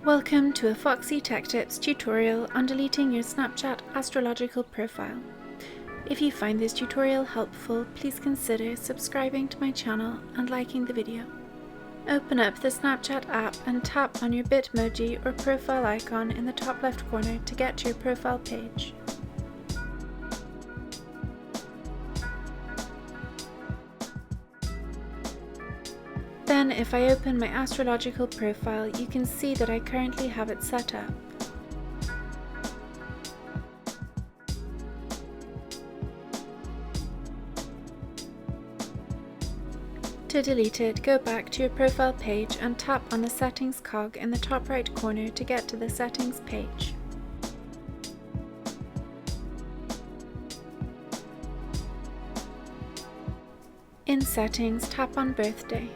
Welcome to a Foxy Tech Tips tutorial on deleting your Snapchat astrological profile. If you find this tutorial helpful, please consider subscribing to my channel and liking the video. Open up the Snapchat app and tap on your Bitmoji or profile icon in the top left corner to get to your profile page. Then, if I open my astrological profile, you can see that I currently have it set up. To delete it, go back to your profile page and tap on the settings cog in the top right corner to get to the settings page. In settings, tap on birthday.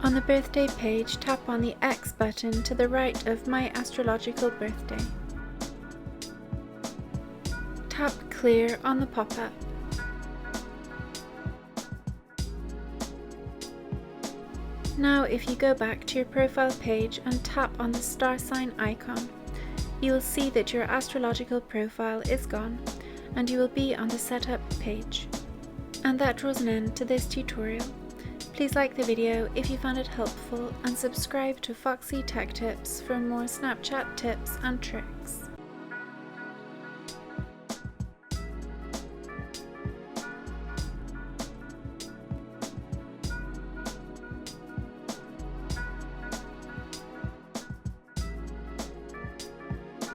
On the birthday page, tap on the X button to the right of My Astrological Birthday. Tap Clear on the pop-up. Now if you go back to your profile page and tap on the star sign icon, you will see that your astrological profile is gone and you will be on the setup page. And that draws an end to this tutorial. Please like the video if you found it helpful and subscribe to Foxy Tech Tips for more Snapchat tips and tricks.